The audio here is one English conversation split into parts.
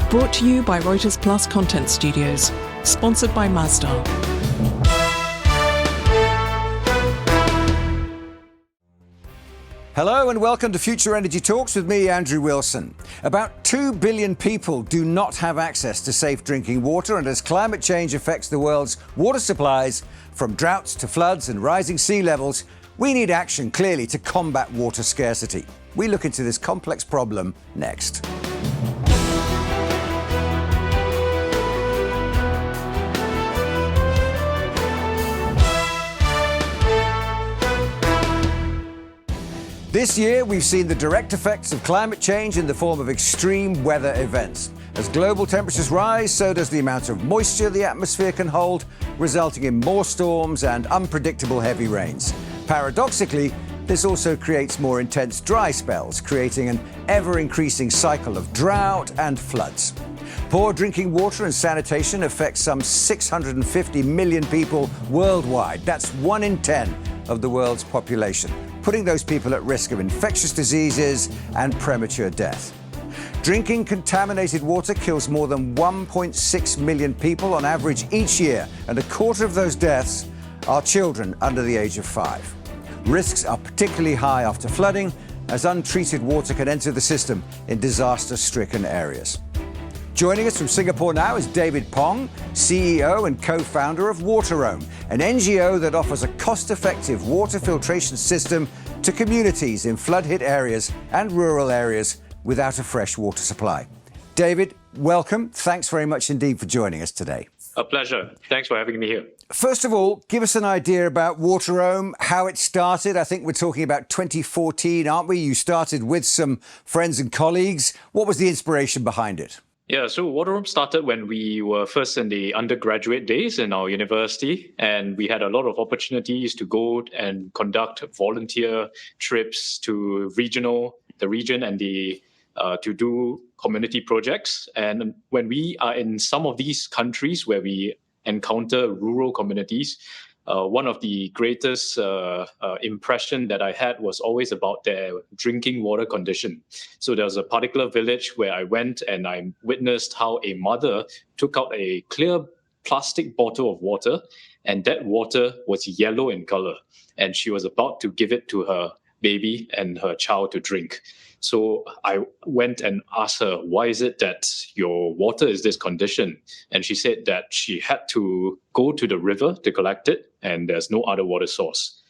Brought to you by Reuters Plus Content Studios. Sponsored by Masdar. Hello and welcome to Future Energy Talks with me, Andrew Wilson. About 2 billion people do not have access to safe drinking water, and as climate change affects the world's water supplies, from droughts to floods and rising sea levels, we need action, clearly, to combat water scarcity. We look into this complex problem next. This year, we've seen the direct effects of climate change in the form of extreme weather events. As global temperatures rise, so does the amount of moisture the atmosphere can hold, resulting in more storms and unpredictable heavy rains. Paradoxically, this also creates more intense dry spells, creating an ever-increasing cycle of drought and floods. Poor drinking water and sanitation affects some 650 million people worldwide. That's 1 in 10 of the world's population, putting those people at risk of infectious diseases and premature death. Drinking contaminated water kills more than 1.6 million people on average each year, and a quarter of those deaths are children under the age of 5. Risks are particularly high after flooding, as untreated water can enter the system in disaster-stricken areas. Joining us from Singapore now is David Pong, CEO and co-founder of Wateroam, an NGO that offers a cost-effective water filtration system to communities in flood-hit areas and rural areas without a fresh water supply. David, welcome. Thanks very much indeed for joining us today. A pleasure. Thanks for having me here. First of all, give us an idea about Wateroam, how it started. I think we're talking about 2014, aren't we? You started with some friends and colleagues. What was the inspiration behind it? Yeah, so Wateroam started when we were first in the undergraduate days in our university, and we had a lot of opportunities to go and conduct volunteer trips to the region and to do community projects. And when we are in some of these countries where we encounter rural communities, one of the greatest impression that I had was always about their drinking water condition. So there was a particular village where I went and I witnessed how a mother took out a clear plastic bottle of water, and that water was yellow in color, and she was about to give it to her baby and her child to drink. So I went and asked her, why is it that your water is this condition? And she said that she had to go to the river to collect it, and there's no other water source.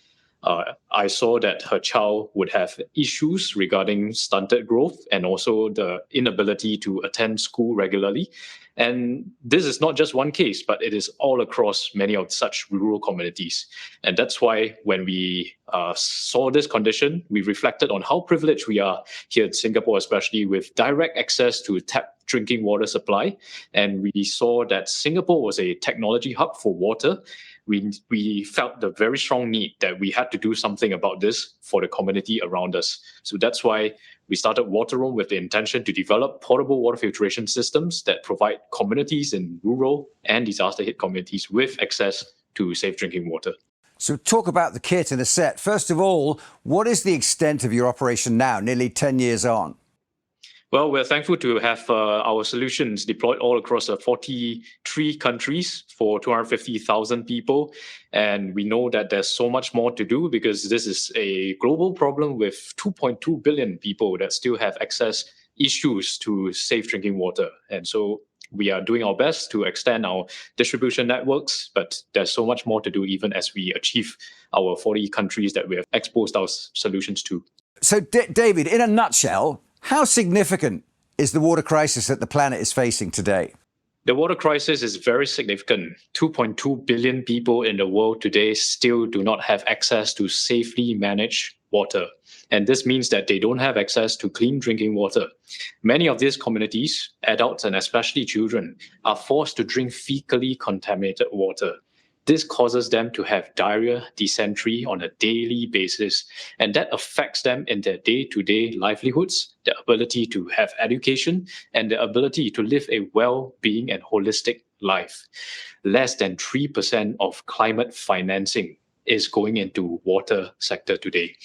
I saw that her child would have issues regarding stunted growth and also the inability to attend school regularly. And this is not just one case, but it is all across many of such rural communities. And that's why when we saw this condition, we reflected on how privileged we are here in Singapore, especially with direct access to tap drinking water supply. And we saw that Singapore was a technology hub for water. We felt the very strong need that we had to do something about this for the community around us. So that's why we started Wateroam with the intention to develop portable water filtration systems that provide communities in rural and disaster-hit communities with access to safe drinking water. So talk about the kit in a set. First of all, what is the extent of your operation now, nearly 10 years on? Well, we're thankful to have our solutions deployed all across 43 countries for 250,000 people. And we know that there's so much more to do because this is a global problem with 2.2 billion people that still have access issues to safe drinking water. And so we are doing our best to extend our distribution networks, but there's so much more to do even as we achieve our 40 countries that we have exposed our solutions to. So, David, in a nutshell, how significant is the water crisis that the planet is facing today? The water crisis is very significant. 2.2 billion people in the world today still do not have access to safely managed water. And this means that they don't have access to clean drinking water. Many of these communities, adults and especially children, are forced to drink fecally contaminated water. This causes them to have diarrhea, dysentery on a daily basis, and that affects them in their day-to-day livelihoods, their ability to have education, and their ability to live a well-being and holistic life. Less than 3% of climate financing is going into water sector today.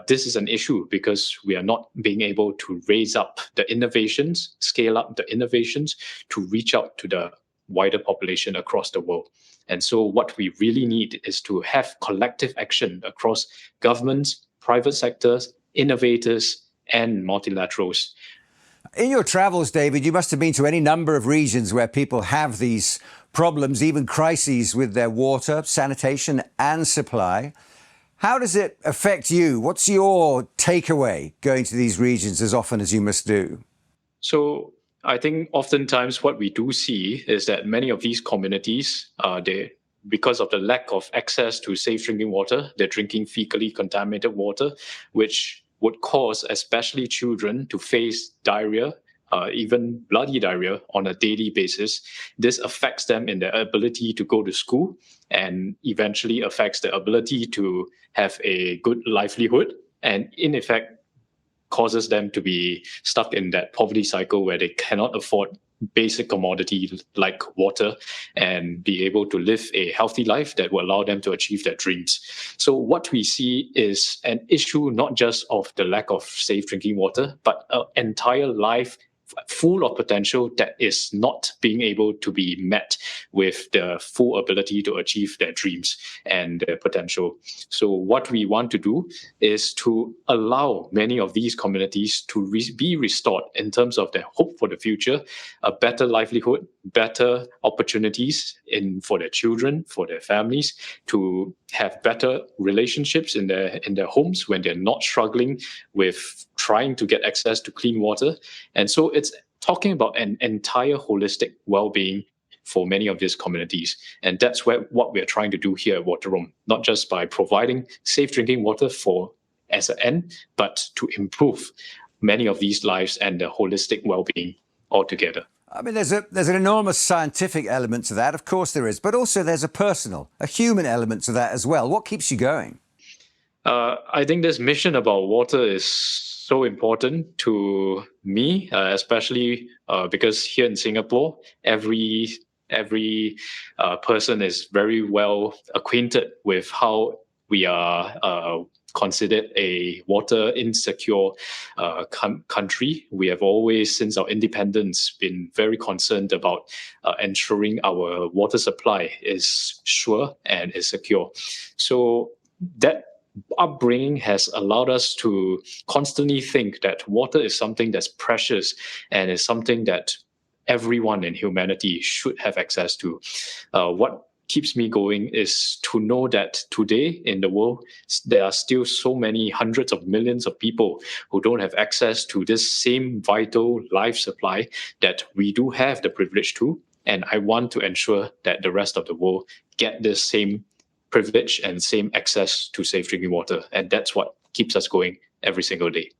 this is an issue because we are not being able to raise up the innovations, scale up the innovations to reach out to the wider population across the world. And so what we really need is to have collective action across governments, private sectors, innovators, and multilaterals. In your travels, David, you must have been to any number of regions where people have these problems, even crises with their water, sanitation and supply. How does it affect you? What's your takeaway going to these regions as often as you must do? So I think oftentimes what we do see is that many of these communities, because of the lack of access to safe drinking water, they're drinking fecally contaminated water, which would cause especially children to face diarrhea, even bloody diarrhea on a daily basis. This affects them in their ability to go to school and eventually affects their ability to have a good livelihood, and in effect causes them to be stuck in that poverty cycle where they cannot afford basic commodity like water and be able to live a healthy life that will allow them to achieve their dreams. So what we see is an issue not just of the lack of safe drinking water, but an entire life full of potential that is not being able to be met with the full ability to achieve their dreams and their potential. So what we want to do is to allow many of these communities to be restored in terms of their hope for the future, a better livelihood, better opportunities for their children, for their families, to have better relationships in their homes when they're not struggling with trying to get access to clean water. And so it's talking about an entire holistic well-being for many of these communities. And that's what we're trying to do here at Wateroam, not just by providing safe drinking water as an end, but to improve many of these lives and the holistic well-being altogether. I mean, there's an enormous scientific element to that, of course there is, but also there's a human element to that as well. What keeps you going? I think this mission about water is so important to me, especially because here in Singapore, every person is very well acquainted with how we are considered a water insecure country. We have always, since our independence, been very concerned about ensuring our water supply is sure and is secure. So that upbringing has allowed us to constantly think that water is something that's precious and is something that everyone in humanity should have access to. What keeps me going is to know that today in the world, there are still so many hundreds of millions of people who don't have access to this same vital life supply that we do have the privilege to. And I want to ensure that the rest of the world get this same privilege and same access to safe drinking water. And that's what keeps us going every single day.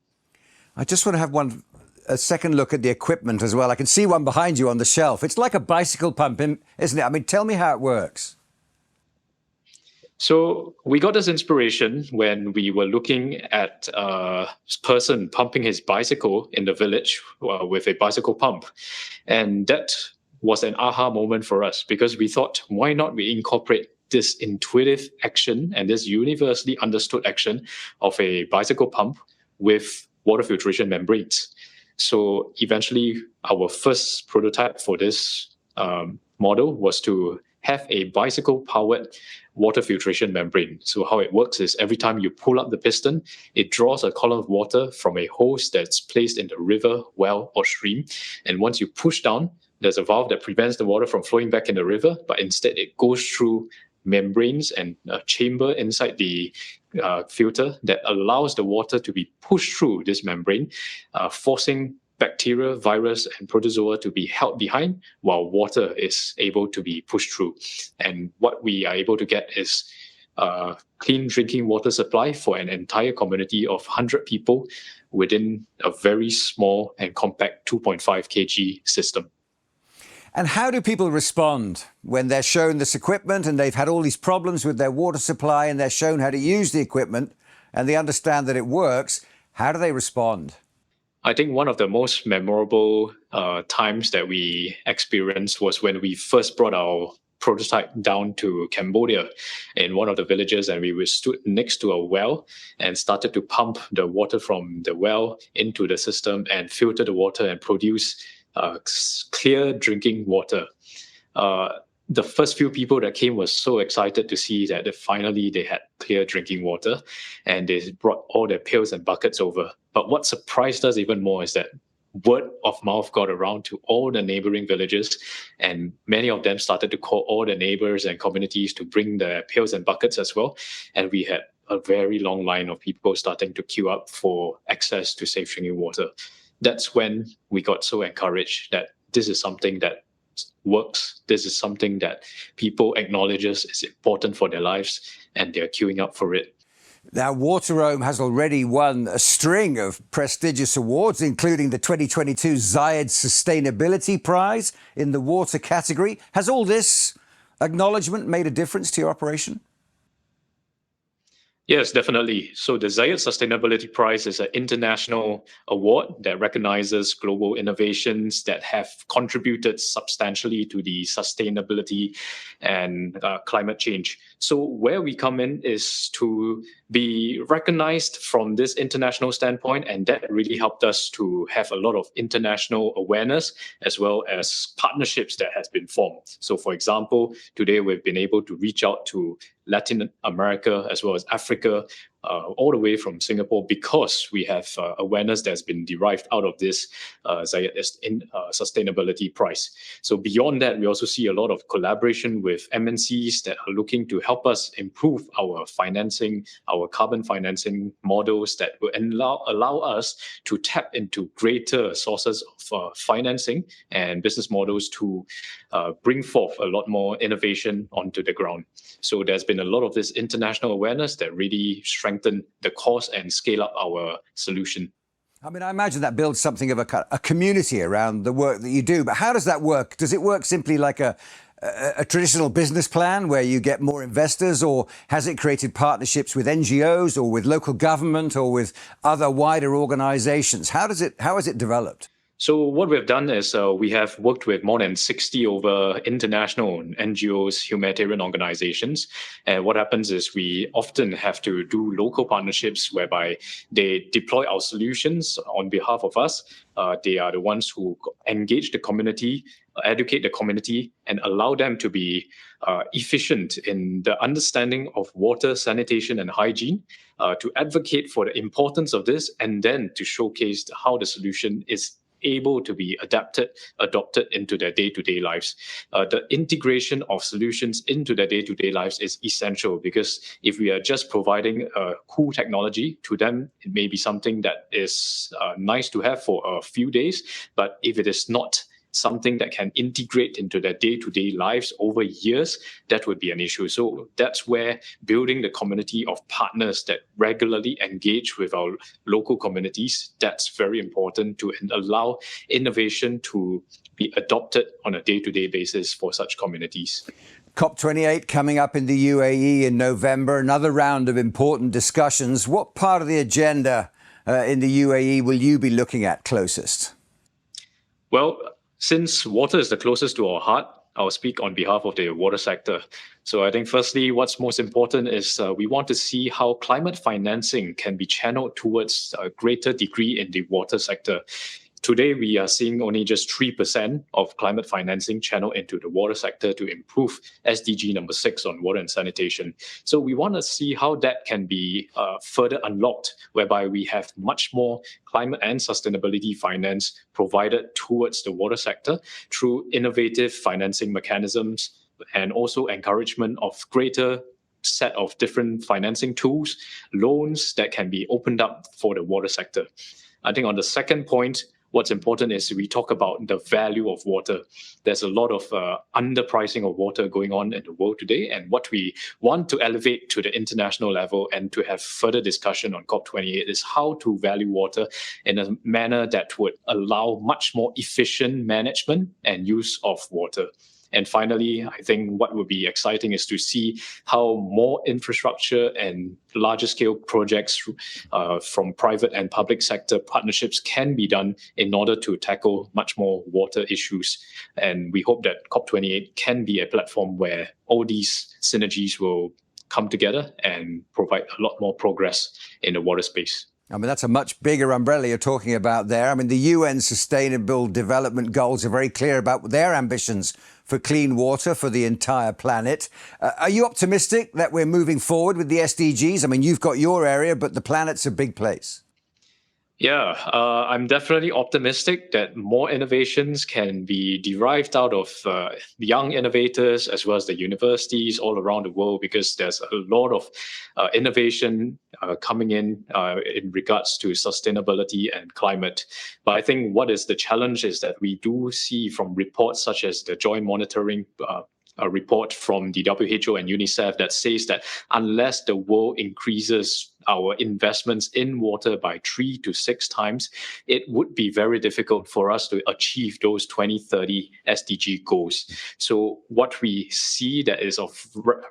I just want to have a second look at the equipment as well. I can see one behind you on the shelf. It's like a bicycle pump, isn't it? I mean, tell me how it works. So we got this inspiration when we were looking at a person pumping his bicycle in the village with a bicycle pump. And that was an aha moment for us because we thought, why not we incorporate this intuitive action and this universally understood action of a bicycle pump with water filtration membranes. So eventually, our first prototype for this model was to have a bicycle-powered water filtration membrane. So how it works is every time you pull up the piston, it draws a column of water from a hose that's placed in the river, well, or stream. And once you push down, there's a valve that prevents the water from flowing back in the river, but instead it goes through membranes and a chamber inside the filter that allows the water to be pushed through this membrane, forcing bacteria, virus, and protozoa to be held behind while water is able to be pushed through. And what we are able to get is clean drinking water supply for an entire community of 100 people within a very small and compact 2.5 kg system. And how do people respond when they're shown this equipment and they've had all these problems with their water supply and they're shown how to use the equipment and they understand that it works? How do they respond? I think one of the most memorable times that we experienced was when we first brought our prototype down to Cambodia in one of the villages, and we were stood next to a well and started to pump the water from the well into the system and filter the water and produce clear drinking water. The first few people that came were so excited to see that finally they had clear drinking water, and they brought all their pails and buckets over. But what surprised us even more is that word of mouth got around to all the neighboring villages, and many of them started to call all the neighbors and communities to bring their pails and buckets as well. And we had a very long line of people starting to queue up for access to safe drinking water. That's when we got so encouraged that this is something that works. This is something that people acknowledges is important for their lives, and they're queuing up for it. Now, Wateroam has already won a string of prestigious awards, including the 2022 Zayed Sustainability Prize in the water category. Has all this acknowledgement made a difference to your operation? Yes, definitely. So the Zayed Sustainability Prize is an international award that recognizes global innovations that have contributed substantially to the sustainability and climate change. So where we come in is to be recognized from this international standpoint, and that really helped us to have a lot of international awareness as well as partnerships that has been formed. So for example, today we've been able to reach out to Latin America as well as Africa, all the way from Singapore, because we have awareness that's been derived out of this Zayed Sustainability Prize. So beyond that, we also see a lot of collaboration with MNCs that are looking to help us improve our financing, our carbon financing models that will allow us to tap into greater sources of financing and business models to bring forth a lot more innovation onto the ground. So there's been a lot of this international awareness that really strengthen the cause and scale up our solution. I mean, I imagine that builds something of a community around the work that you do. But how does that work? Does it work simply like a traditional business plan where you get more investors, or has it created partnerships with NGOs or with local government or with other wider organizations? How has it developed? So what we've done is we have worked with more than 60 over international NGOs, humanitarian organizations. And what happens is we often have to do local partnerships whereby they deploy our solutions on behalf of us. They are the ones who engage the community, educate the community, and allow them to be efficient in the understanding of water, sanitation, and hygiene, to advocate for the importance of this, and then to showcase how the solution is able to be adopted into their day-to-day lives. The integration of solutions into their day-to-day lives is essential, because if we are just providing cool technology to them, it may be something that is nice to have for a few days, but if it is not something that can integrate into their day-to-day lives over years, that would be an issue. So that's where building the community of partners that regularly engage with our local communities, that's very important to allow innovation to be adopted on a day-to-day basis for such communities. COP28 coming up in the UAE in November, another round of important discussions. What part of the agenda in the UAE will you be looking at closest? Well, since water is the closest to our heart, I'll speak on behalf of the water sector. So I think firstly, what's most important is we want to see how climate financing can be channeled towards a greater degree in the water sector. Today, we are seeing only just 3% of climate financing channeled into the water sector to improve SDG number 6 on water and sanitation. So we want to see how that can be further unlocked, whereby we have much more climate and sustainability finance provided towards the water sector through innovative financing mechanisms, and also encouragement of greater set of different financing tools, loans that can be opened up for the water sector. I think on the second point, what's important is we talk about the value of water. There's a lot of underpricing of water going on in the world today, and what we want to elevate to the international level and to have further discussion on COP28 is how to value water in a manner that would allow much more efficient management and use of water. And finally, I think what would be exciting is to see how more infrastructure and larger scale projects from private and public sector partnerships can be done in order to tackle much more water issues. And we hope that COP28 can be a platform where all these synergies will come together and provide a lot more progress in the water space. I mean, that's a much bigger umbrella you're talking about there. I mean, the UN Sustainable Development Goals are very clear about their ambitions for clean water for the entire planet. Are you optimistic that we're moving forward with the SDGs? I mean, you've got your area, but the planet's a big place. Yeah, I'm definitely optimistic that more innovations can be derived out of young innovators as well as the universities all around the world, because there's a lot of innovation coming in regards to sustainability and climate. But I think what is the challenge is that we do see from reports such as the Joint Monitoring a report from the WHO and UNICEF that says that unless the world increases our investments in water by 3 to 6 times, it would be very difficult for us to achieve those 2030 SDG goals. So what we see that is of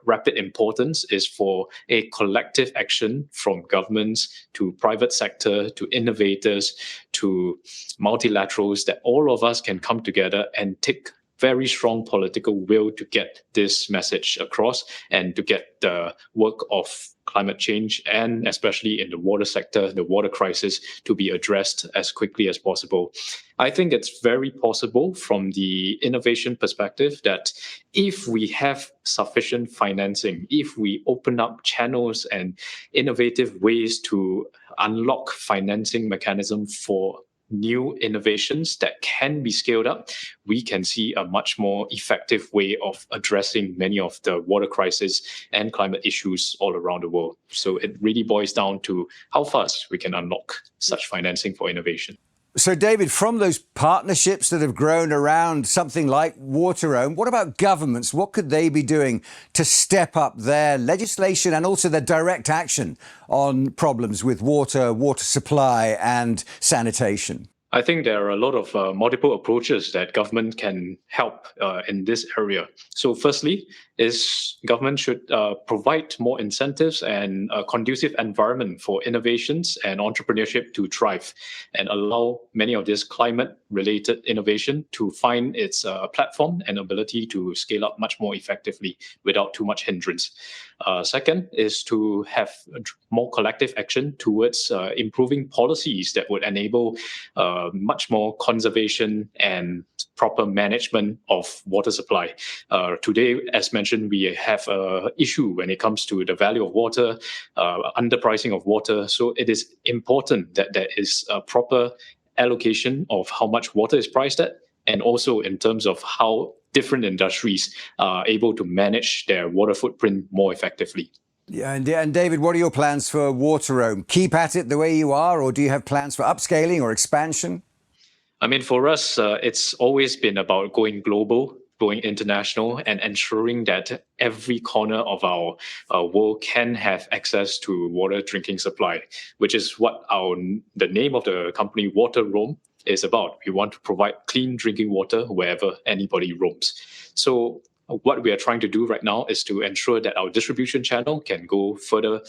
rapid importance is for a collective action from governments to private sector to innovators to multilaterals, that all of us can come together and take very strong political will to get this message across and to get the work of climate change, and especially in the water sector, the water crisis, to be addressed as quickly as possible. I think it's very possible from the innovation perspective that if we have sufficient financing, if we open up channels and innovative ways to unlock financing mechanism for new innovations that can be scaled up, we can see a much more effective way of addressing many of the water crisis and climate issues all around the world. So it really boils down to how fast we can unlock such financing for innovation. So, David, from those partnerships that have grown around something like Wateroam, what about governments? What could they be doing to step up their legislation and also their direct action on problems with water, water supply and sanitation? I think there are a lot of multiple approaches that government can help in this area. So firstly, is government should provide more incentives and a conducive environment for innovations and entrepreneurship to thrive, and allow many of this climate-related innovation to find its platform and ability to scale up much more effectively without too much hindrance. Second is to have more collective action towards improving policies that would enable much more conservation and proper management of water supply. Today, as mentioned, we have an issue when it comes to the value of water, underpricing of water. So it is important that there is a proper allocation of how much water is priced at, and also in terms of how different industries are able to manage their water footprint more effectively. Yeah, and David, what are your plans for Wateroam? Keep at it the way you are, or do you have plans for upscaling or expansion? I mean, for us, it's always been about going global, going international, and ensuring that every corner of our world can have access to water drinking supply, which is what the name of the company, Wateroam, is about. We want to provide clean drinking water wherever anybody roams. So what we are trying to do right now is to ensure that our distribution channel can go further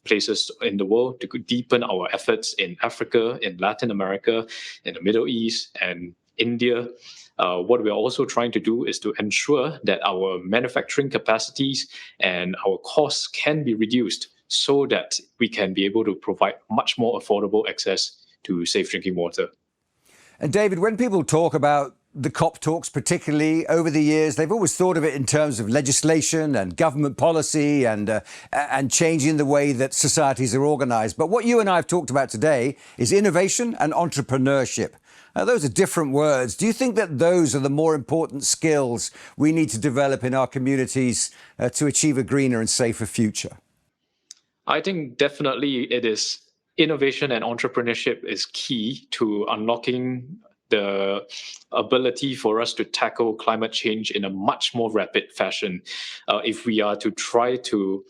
places in the world, to deepen our efforts in Africa, in Latin America, in the Middle East, and India. What we are also trying to do is to ensure that our manufacturing capacities and our costs can be reduced so that we can be able to provide much more affordable access to safe drinking water. And David, when people talk about the COP talks, particularly over the years, they've always thought of it in terms of legislation and government policy and changing the way that societies are organized. But what you and I have talked about today is innovation and entrepreneurship. Those are different words. Do you think that those are the more important skills we need to develop in our communities to achieve a greener and safer future? I think definitely it is. Innovation and entrepreneurship is key to unlocking the ability for us to tackle climate change in a much more rapid fashion. If we are to try to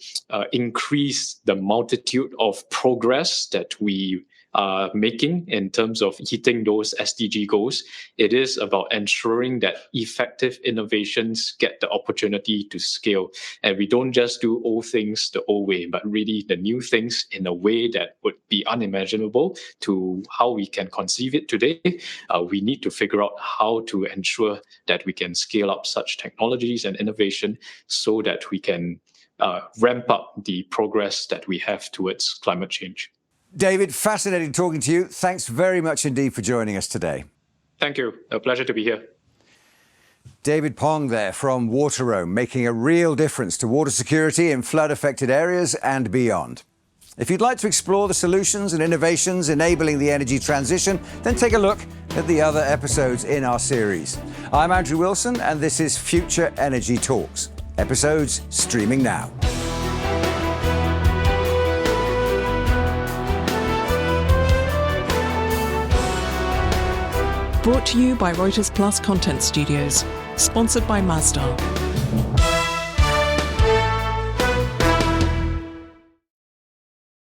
increase the multitude of progress that we are making in terms of hitting those SDG goals. It is about ensuring that effective innovations get the opportunity to scale. And we don't just do old things the old way, but really the new things in a way that would be unimaginable to how we can conceive it today. We need to figure out how to ensure that we can scale up such technologies and innovation so that we can ramp up the progress that we have towards climate change. David, fascinating talking to you. Thanks very much indeed for joining us today. Thank you. A pleasure to be here. David Pong there from Wateroam, making a real difference to water security in flood-affected areas and beyond. If you'd like to explore the solutions and innovations enabling the energy transition, then take a look at the other episodes in our series. I'm Andrew Wilson, and this is Future Energy Talks. Episodes streaming now. Brought to you by Reuters Plus Content Studios. Sponsored by Masdar.